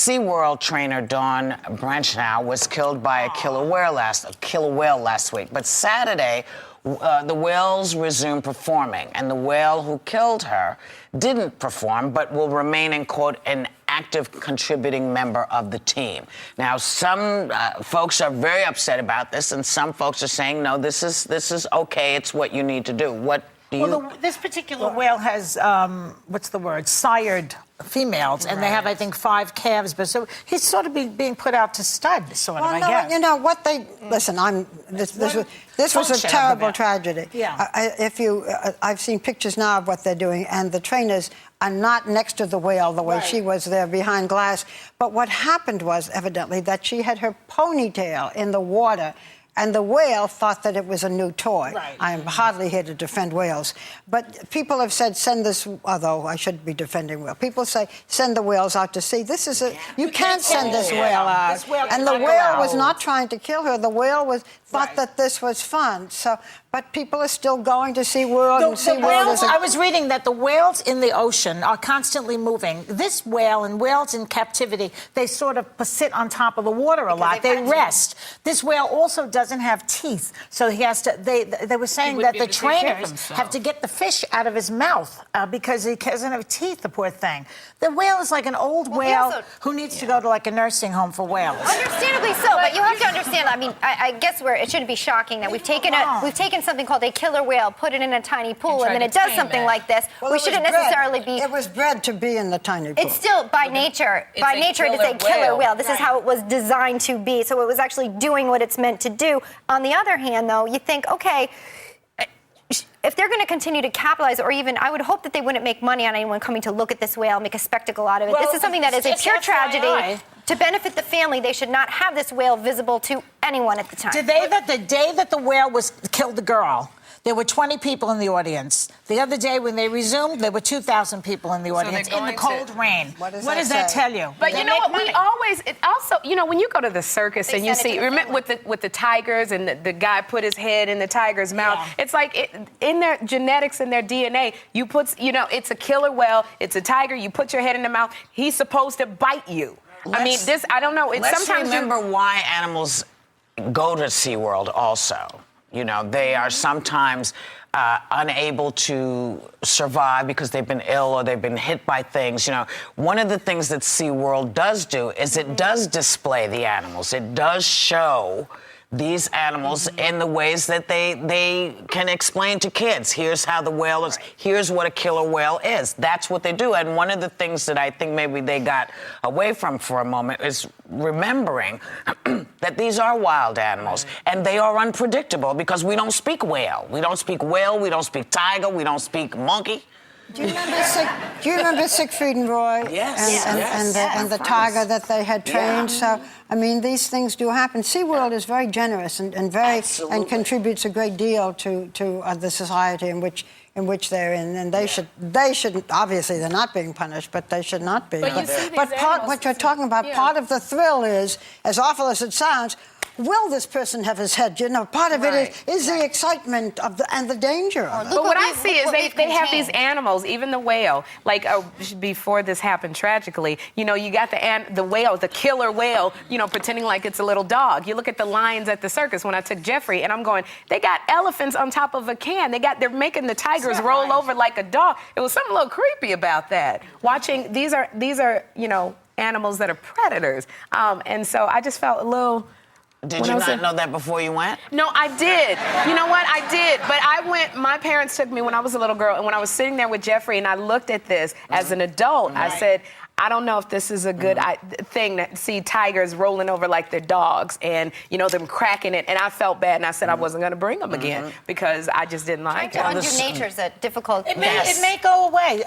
SeaWorld trainer Dawn Branchow was killed by a killer whale last week. But Saturday, the whales resumed performing, and the whale who killed her didn't perform, but will remain in, quote, an active contributing member of the team. Now, some folks are very upset about this, and some folks are saying, no, this is okay. It's what you need to do. What do you... Well, this particular whale has, sired females, and they have, I think, 5 calves. But so he's sort of being put out to stud, sort of, I guess. You know what they listen. This was a terrible tragedy. Yeah. I've seen pictures now of what they're doing, and the trainers are not next to the whale the way she was there behind glass. But what happened was evidently that she had her ponytail in the water. And the whale thought that it was a new toy. Right. I am hardly here to defend whales. But people have said, send this, although I shouldn't be defending whales. People say, send the whales out to sea. This is you can't send this whale out. And the whale was not trying to kill her. The whale thought that this was fun. So, but people are still going to SeaWorld. And SeaWorld is I was reading that the whales in the ocean are constantly moving. This whale and whales in captivity, they sort of sit on top of the water a lot. They rest. This whale also doesn't have teeth, so he has to. They were saying that the trainers have to get the fish out of his mouth because he doesn't have teeth. The poor thing. The whale is like an old whale who needs to go to like a nursing home for whales. Understandably so, but you have to understand. I mean, I guess it shouldn't be shocking that we've taken something called a killer whale, put it in a tiny pool, and then it does something like this. Well, we shouldn't necessarily be. It was bred to be in the tiny pool. It's still by nature. By nature, it is a killer whale. This is how it was designed to be. So it was actually doing what it's meant to do. On the other hand, though, you think, okay, if they're going to continue to capitalize, or even, I would hope that they wouldn't make money on anyone coming to look at this whale, make a spectacle out of it. This is something that is a pure tragedy. To benefit the family, they should not have this whale visible to anyone at the time. The day that the whale killed the girl, there were 20 people in the audience. The other day when they resumed, there were 2,000 people in the audience in the cold rain. What does that tell you? But you know what? We always, when you go to the circus and you see, remember with the tigers and the guy put his head in the tiger's mouth. It's like in their genetics and their DNA, it's a killer whale, it's a tiger. You put your head in the mouth, he's supposed to bite you. I don't know. Let's remember why animals go to SeaWorld also. You know, they are sometimes unable to survive because they've been ill or they've been hit by things. You know, one of the things that SeaWorld does do is it does display the animals. It does show these animals in the ways that they can explain to kids. Here's how the whale is. Here's what a killer whale is. That's what they do. And one of the things that I think maybe they got away from for a moment is remembering that these are wild animals and they are unpredictable because we don't speak whale. We don't speak whale. We don't speak tiger. We don't speak monkey. Do you remember Siegfried and Roy? Yes. And the tiger that they had trained. So, I mean, these things do happen. SeaWorld is very generous and contributes a great deal to the society in which they're in, and they should obviously they're not being punished, but they should not be. But what you're talking about, part of the thrill is, as awful as it sounds, will this person have his head? You know, part of it is the excitement and the danger of it. But what I see is they have these animals, even the whale, like before this happened tragically, you know, you got the whale, the killer whale, you know, pretending like it's a little dog. You look at the lions at the circus when I took Jeffrey, and I'm going, they got elephants on top of a can. They're making the tigers roll over like a dog. It was something a little creepy about that. Watching, these are, you know, animals that are predators. And so I just felt a little... Did you not know that before you went? No, I did. You know what? I did. But I went, my parents took me when I was a little girl, and when I was sitting there with Jeffrey and I looked at this as an adult, I said, I don't know if this is a good thing to see tigers rolling over like they're dogs and, you know, them cracking it. And I felt bad, and I said I wasn't going to bring them again because I just didn't like it. Undo nature is a difficult... It may go away,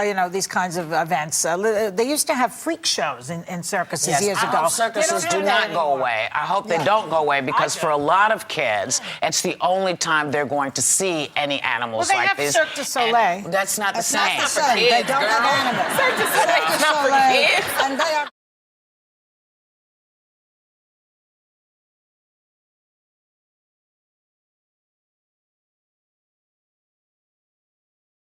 you know, these kinds of events. They used to have freak shows in circuses years ago. I hope circuses do not go away. I hope they don't go away because for a lot of kids, it's the only time they're going to see any animals like this. Cirque du Soleil. That's not the same. They don't have animals. Cirque du Soleil. Soleil, and they are